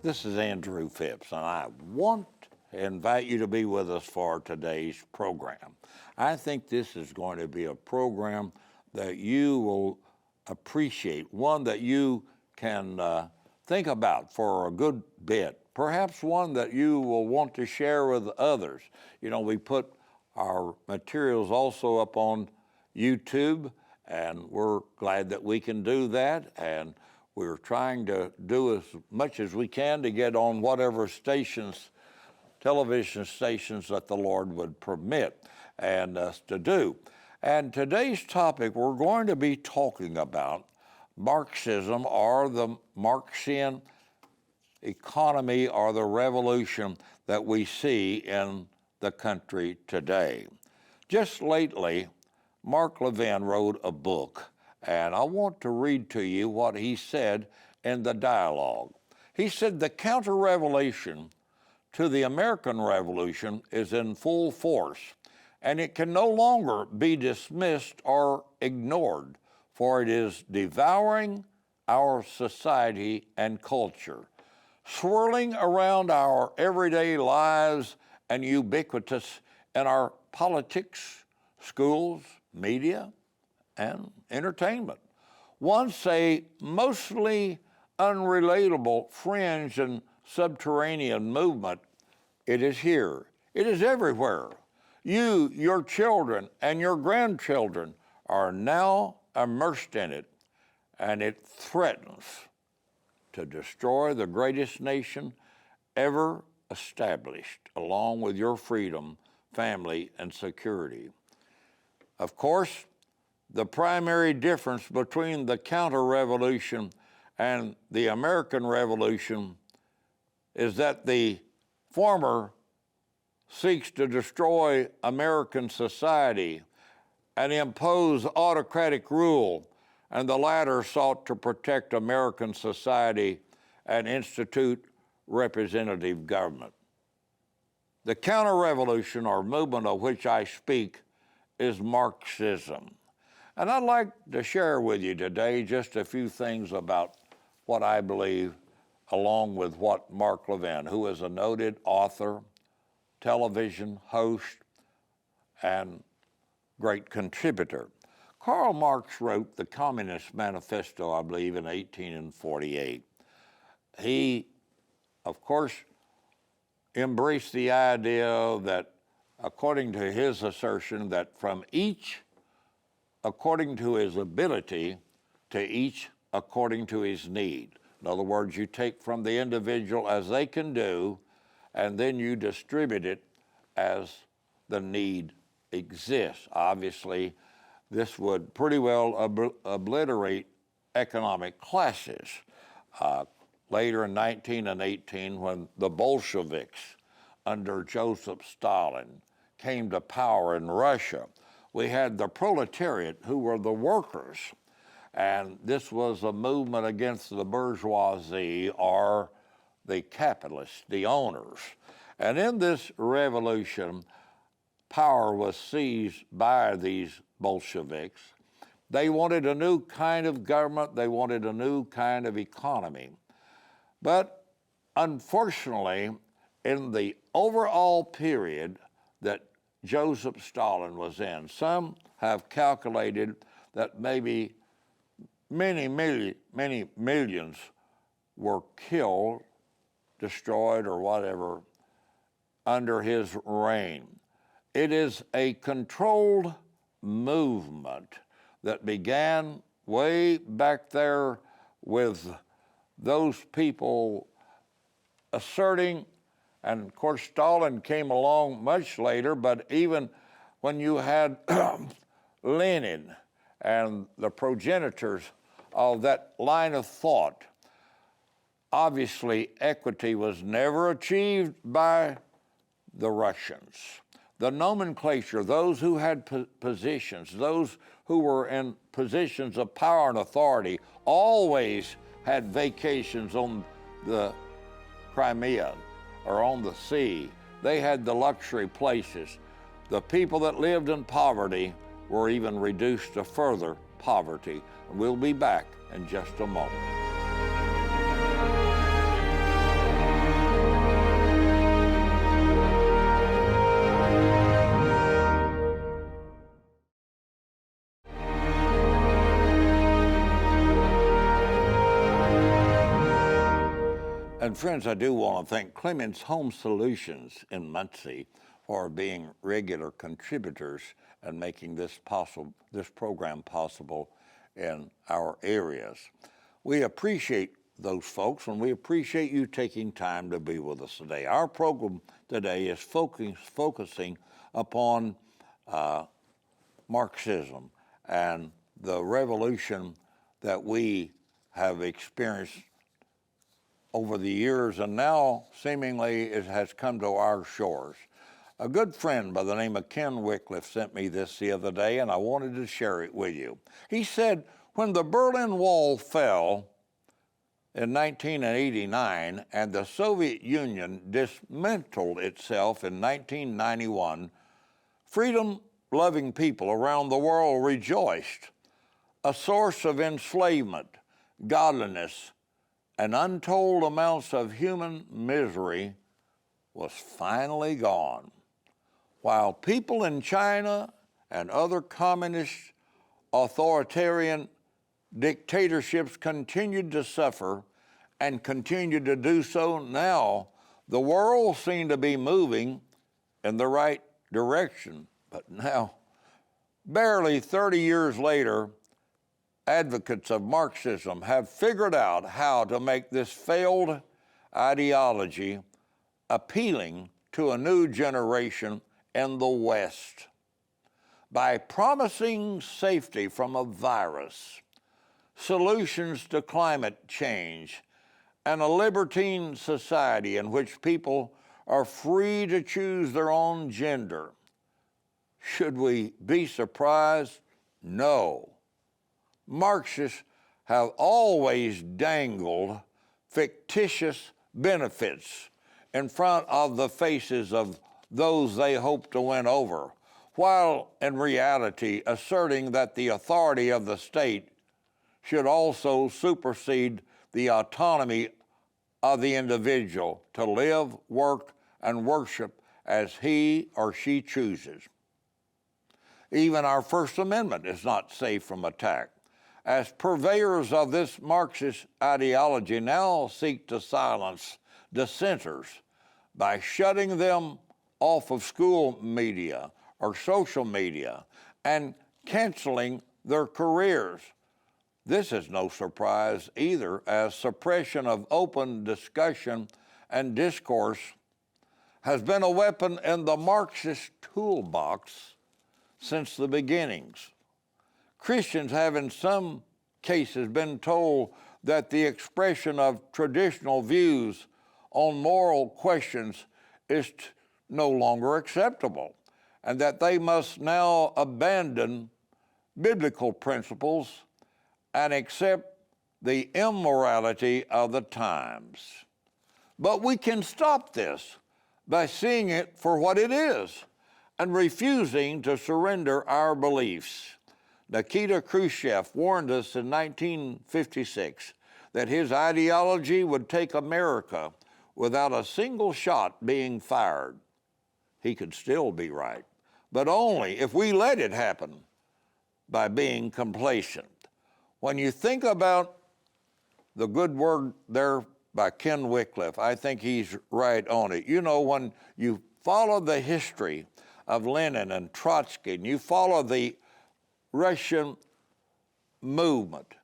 This is Andrew Phipps, and I want to invite you to be with us for today's program. I think this is going to be a program that you will appreciate, one that you can think about for a good bit, perhaps one that you will want to share with others. You know, we put our materials also up on YouTube, and we're glad that we can do that, and we're trying to do as much as we can to get on whatever stations, television stations that the Lord would permit and us to do. And today's topic, we're going to be talking about Marxism, or the Marxian economy, or the revolution that we see in the country today. Just lately, Mark Levin wrote a book, and I want to read to you what he said in the dialogue. He said, "The counter-revolution to the American Revolution is in full force, and it can no longer be dismissed or ignored, for it is devouring our society and culture, swirling around our everyday lives and ubiquitous in our politics, schools, media, and entertainment. Once a mostly unrelatable fringe and subterranean movement, it is here. It is everywhere. You, your children, and your grandchildren are now immersed in it, and it threatens to destroy the greatest nation ever established, along with your freedom, family, and security." Of course, the primary difference between the counter-revolution and the American Revolution is that the former seeks to destroy American society and impose autocratic rule, and the latter sought to protect American society and institute representative government. The counter-revolution, or movement of which I speak, is Marxism. And I'd like to share with you today just a few things about what I believe, along with what Mark Levin, who is a noted author, television host, and great contributor. Karl Marx wrote the Communist Manifesto, I believe, in 1848. He, of course, embraced the idea that, according to his assertion, that from each according to his ability, to each according to his need. In other words, you take from the individual as they can do, and then you distribute it as the need exists. Obviously, this would pretty well obliterate economic classes. Later in 1918, when the Bolsheviks under Joseph Stalin came to power in Russia, we had the proletariat, who were the workers, and this was a movement against the bourgeoisie, or the capitalists, the owners. And in this revolution, power was seized by these Bolsheviks. They wanted a new kind of government. They wanted a new kind of economy. But unfortunately, in the overall period that Joseph Stalin was in, some have calculated that maybe many millions were killed, destroyed, or whatever under his reign. It is a controlled movement that began way back there with those people asserting. And of course, Stalin came along much later, but even when you had Lenin and the progenitors of that line of thought, obviously equity was never achieved by the Russians. The nomenclature, those who had positions, those who were in positions of power and authority, always had vacations on the Crimea or on the sea. They had the luxury places. The people that lived in poverty were even reduced to further poverty. And we'll be back in just a moment. And friends, I do want to thank Clemens Home Solutions in Muncie for being regular contributors and making this program possible in our areas. We appreciate those folks, and we appreciate you taking time to be with us today. Our program today is focusing upon Marxism and the revolution that we have experienced over the years, and now seemingly it has come to our shores. A good friend by the name of Ken Wycliffe sent me this the other day, and I wanted to share it with you. He said, when the Berlin Wall fell in 1989 and the Soviet Union dismantled itself in 1991, freedom-loving people around the world rejoiced. A source of enslavement, godliness, and untold amounts of human misery was finally gone. While people in China and other communist authoritarian dictatorships continued to suffer and continue to do so now, the world seemed to be moving in the right direction. But now, barely 30 years later, advocates of Marxism have figured out how to make this failed ideology appealing to a new generation in the West by promising safety from a virus, solutions to climate change, and a libertine society in which people are free to choose their own gender. Should we be surprised? No. Marxists have always dangled fictitious benefits in front of the faces of those they hope to win over, while in reality asserting that the authority of the state should also supersede the autonomy of the individual to live, work, and worship as he or she chooses. Even our First Amendment is not safe from attack, as purveyors of this Marxist ideology now seek to silence dissenters by shutting them off of school media or social media and canceling their careers. This is no surprise either, as suppression of open discussion and discourse has been a weapon in the Marxist toolbox since the beginnings. Christians have in some cases been told that the expression of traditional views on moral questions is no longer acceptable, and that they must now abandon biblical principles and accept the immorality of the times. But we can stop this by seeing it for what it is and refusing to surrender our beliefs. Nikita Khrushchev warned us in 1956 that his ideology would take America without a single shot being fired. He could still be right, but only if we let it happen by being complacent. When you think about the good word there by Ken Wycliffe, I think he's right on it. You know, when you follow the history of Lenin and Trotsky, and you follow the Russian movement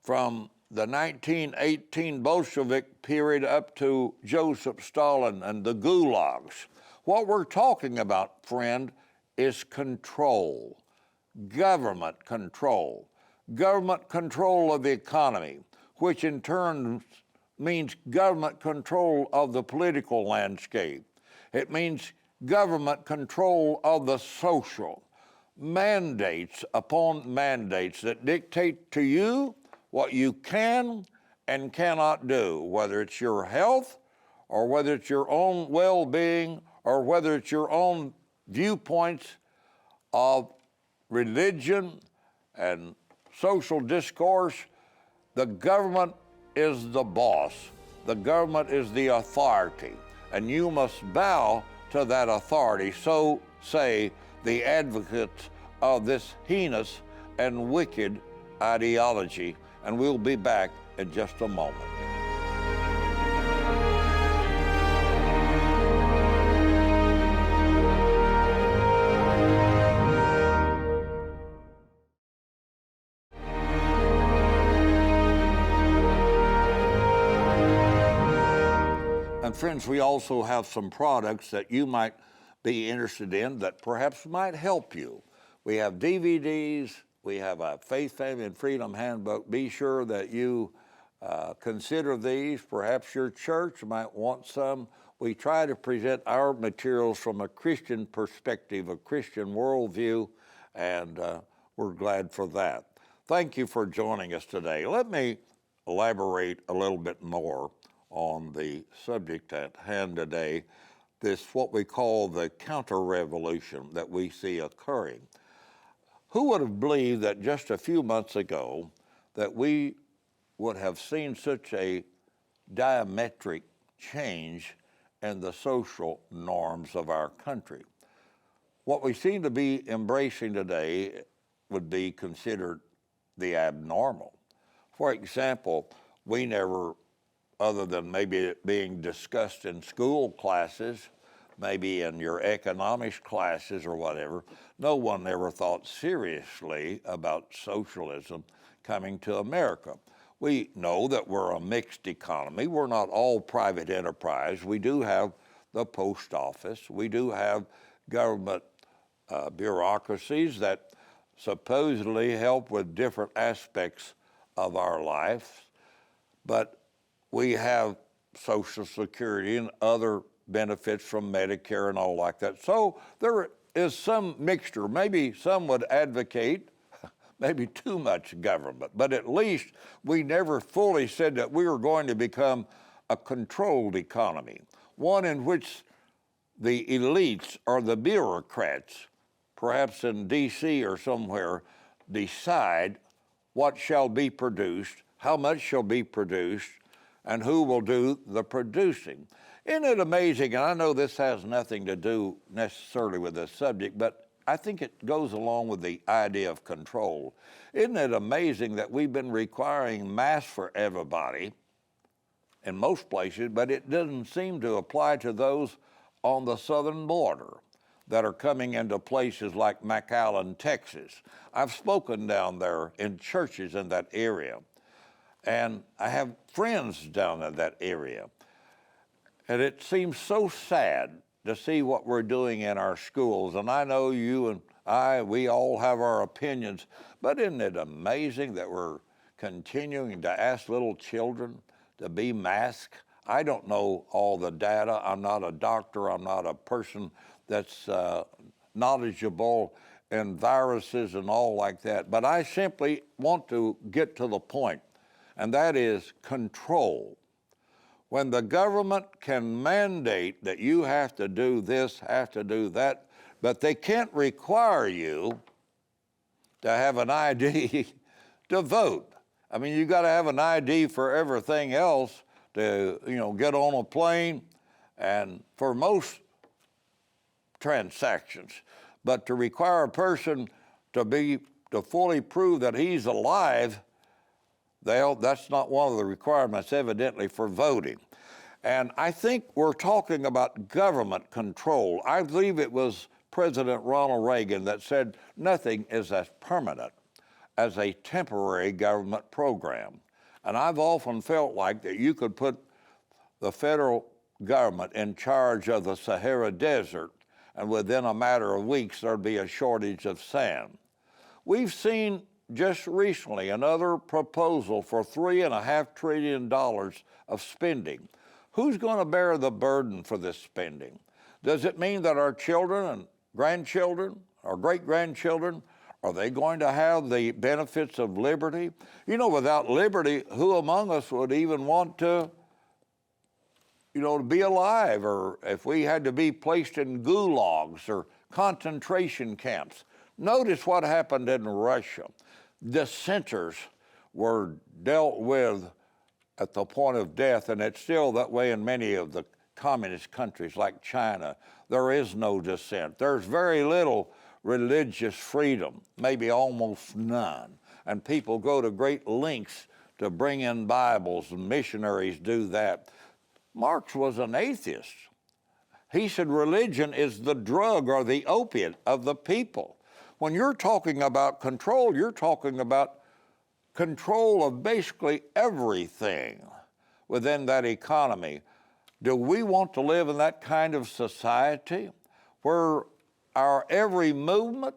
from the 1918 Bolshevik period up to Joseph Stalin and the gulags, what we're talking about, friend, is control, government control of the economy, which in turn means government control of the political landscape. It means government control of the social, mandates upon mandates that dictate to you what you can and cannot do, whether it's your health or whether it's your own well-being or whether it's your own viewpoints of religion and social discourse. The government is the boss. The government is the authority, and you must bow to that authority. So say the advocates of this heinous and wicked ideology. And we'll be back in just a moment. And friends, we also have some products that you might be interested in that perhaps might help you. We have DVDs, we have a Faith, Family, and Freedom Handbook. Be sure that you consider these. Perhaps your church might want some. We try to present our materials from a Christian perspective, a Christian worldview, and we're glad for that. Thank you for joining us today. Let me elaborate a little bit more on the subject at hand today, this what we call the counter-revolution that we see occurring. Who would have believed that just a few months ago that we would have seen such a diametric change in the social norms of our country? What we seem to be embracing today would be considered the abnormal. For example, we never, other than maybe it being discussed in school classes, maybe in your economics classes or whatever, no one ever thought seriously about socialism coming to America. We know that we're a mixed economy. We're not all private enterprise. We do have the post office. We do have government bureaucracies that supposedly help with different aspects of our life, but we have Social Security and other benefits from Medicare and all like that. So there is some mixture. Maybe some would advocate maybe too much government, but at least we never fully said that we were going to become a controlled economy, one in which the elites or the bureaucrats, perhaps in D.C. or somewhere, decide what shall be produced, how much shall be produced, and who will do the producing. Isn't it amazing? And I know this has nothing to do necessarily with this subject, but I think it goes along with the idea of control. Isn't it amazing that we've been requiring masks for everybody in most places, but it doesn't seem to apply to those on the southern border that are coming into places like McAllen, Texas. I've spoken down there in churches in that area, and I have friends down in that area. And it seems so sad to see what we're doing in our schools. And I know you and we all have our opinions, but isn't it amazing that we're continuing to ask little children to be masked? I don't know all the data. I'm not a doctor. I'm not a person that's knowledgeable in viruses and all like that. But I simply want to get to the point, and that is control. When the government can mandate that you have to do this, have to do that, but they can't require you to have an ID to vote. I mean, you got to have an ID for everything else to, get on a plane and for most transactions. But to require a person to fully prove that he's alive, that's not one of the requirements, evidently, for voting. And I think we're talking about government control. I believe it was President Ronald Reagan that said nothing is as permanent as a temporary government program. And I've often felt like that you could put the federal government in charge of the Sahara Desert, and within a matter of weeks, there'd be a shortage of sand. We've seen just recently another proposal for $3.5 trillion of spending. Who's going to bear the burden for this spending? Does it mean that our children and grandchildren, our great-grandchildren, are they going to have the benefits of liberty? Without liberty, who among us would even want to be alive, or if we had to be placed in gulags or concentration camps? Notice what happened in Russia. Dissenters were dealt with at the point of death, and it's still that way in many of the communist countries like China. There is no dissent. There's very little religious freedom, maybe almost none. And people go to great lengths to bring in Bibles, and missionaries do that. Marx was an atheist. He said religion is the drug or the opiate of the people. When you're talking about control, you're talking about control of basically everything within that economy. Do we want to live in that kind of society where our every movement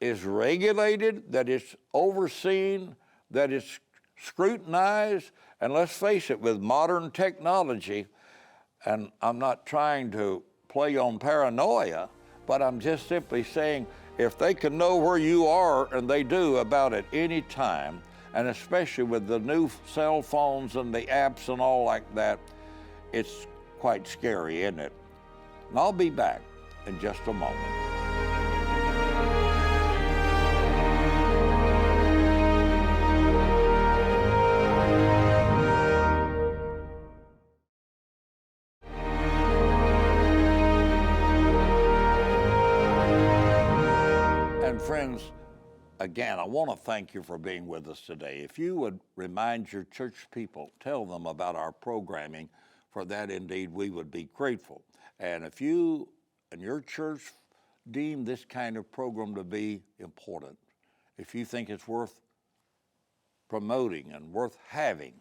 is regulated, that it's overseen, that it's scrutinized? And let's face it, with modern technology, and I'm not trying to play on paranoia, but I'm just simply saying, if they can know where you are, and they do about it any time, and especially with the new cell phones and the apps and all like that, it's quite scary, isn't it? And I'll be back in just a moment. And friends, again, I want to thank you for being with us today. If you would remind your church people, tell them about our programming, for that indeed we would be grateful. And if you and your church deem this kind of program to be important, if you think it's worth promoting and worth having,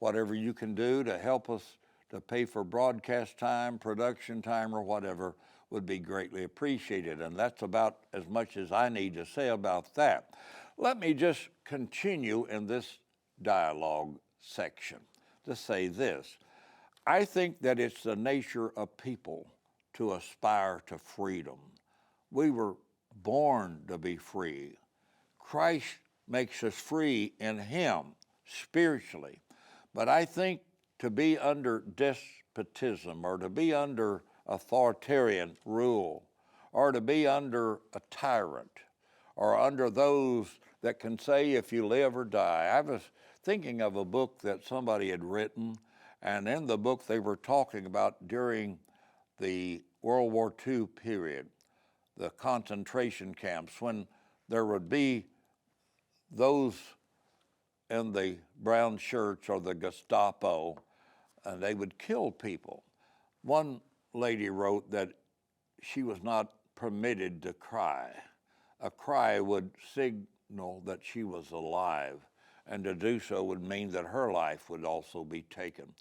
whatever you can do to help us to pay for broadcast time, production time, or whatever, would be greatly appreciated. And that's about as much as I need to say about that. Let me just continue in this dialogue section to say this. I think that it's the nature of people to aspire to freedom. We were born to be free. Christ makes us free in Him spiritually. But I think to be under despotism, or to be under authoritarian rule, or to be under a tyrant, or under those that can say if you live or die. I was thinking of a book that somebody had written, and in the book they were talking about during the World War II period, the concentration camps, when there would be those in the brown shirts or the Gestapo, and they would kill people. One lady wrote that she was not permitted to cry. A cry would signal that she was alive, and to do so would mean that her life would also be taken.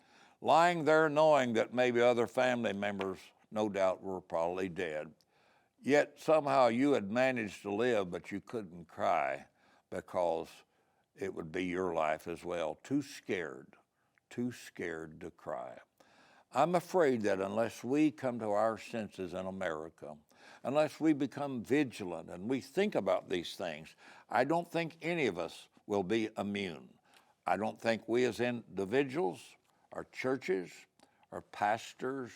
Lying there knowing that maybe other family members, no doubt, were probably dead, yet somehow you had managed to live, but you couldn't cry because it would be your life as well. Too scared to cry. I'm afraid that unless we come to our senses in America, unless we become vigilant and we think about these things, I don't think any of us will be immune. I don't think we as individuals, our churches, our pastors,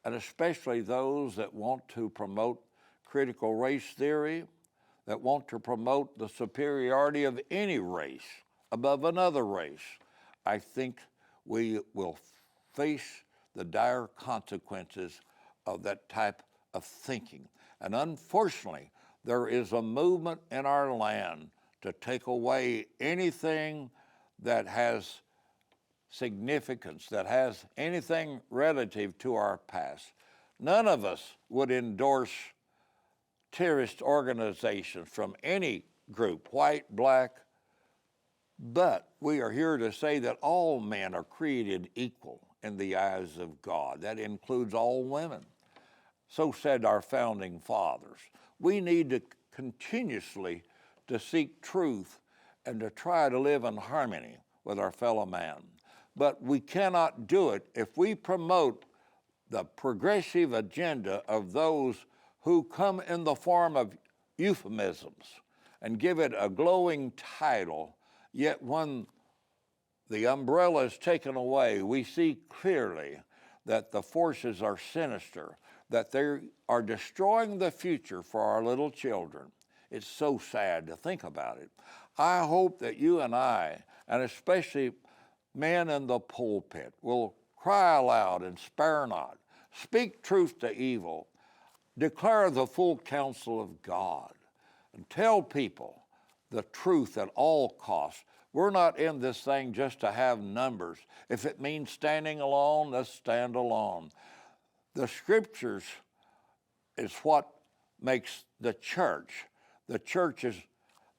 and especially those that want to promote critical race theory, that want to promote the superiority of any race above another race, I think we will face the dire consequences of that type of thinking. And unfortunately, there is a movement in our land to take away anything that has significance, that has anything relative to our past. None of us would endorse terrorist organizations from any group, white, black, but we are here to say that all men are created equal in the eyes of God. That includes all women. So said our founding fathers. We need to continuously to seek truth and to try to live in harmony with our fellow man. But we cannot do it if we promote the progressive agenda of those who come in the form of euphemisms and give it a glowing title, yet when the umbrella is taken away, we see clearly that the forces are sinister, that they are destroying the future for our little children. It's so sad to think about it. I hope that you and I, and especially men in the pulpit, will cry aloud and spare not, speak truth to evil, declare the full counsel of God, and tell people the truth at all costs. We're not in this thing just to have numbers. If it means standing alone, let's stand alone. The scriptures is what makes the church. The church is,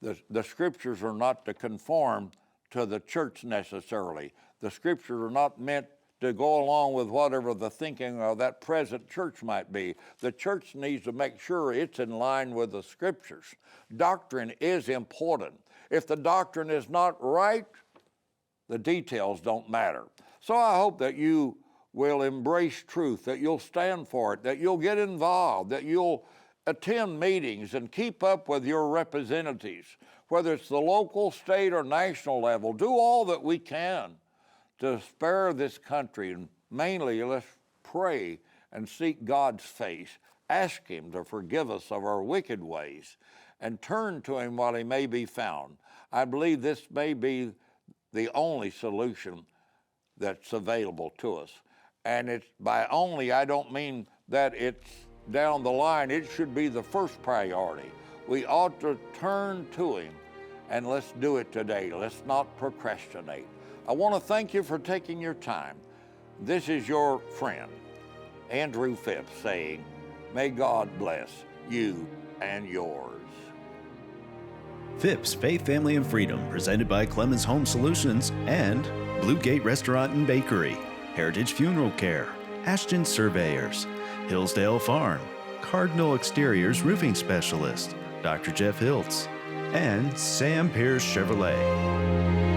the scriptures are not to conform to the church necessarily. The scriptures are not meant to go along with whatever the thinking of that present church might be. The church needs to make sure it's in line with the Scriptures. Doctrine is important. If the doctrine is not right, the details don't matter. So I hope that you will embrace truth, that you'll stand for it, that you'll get involved, that you'll attend meetings and keep up with your representatives, whether it's the local, state, or national level. Do all that we can to spare this country, and mainly let's pray and seek God's face. Ask Him to forgive us of our wicked ways and turn to Him while He may be found. I believe this may be the only solution that's available to us. And it's by only, I don't mean that it's down the line. It should be the first priority. We ought to turn to Him, and let's do it today. Let's not procrastinate. I want to thank you for taking your time. This is your friend, Andrew Phipps, saying, may God bless you and yours. Phipps, Faith, Family, and Freedom, presented by Clemens Home Solutions and Blue Gate Restaurant and Bakery, Heritage Funeral Care, Ashton Surveyors, Hillsdale Farm, Cardinal Exteriors Roofing Specialist, Dr. Jeff Hiltz, and Sam Pierce Chevrolet.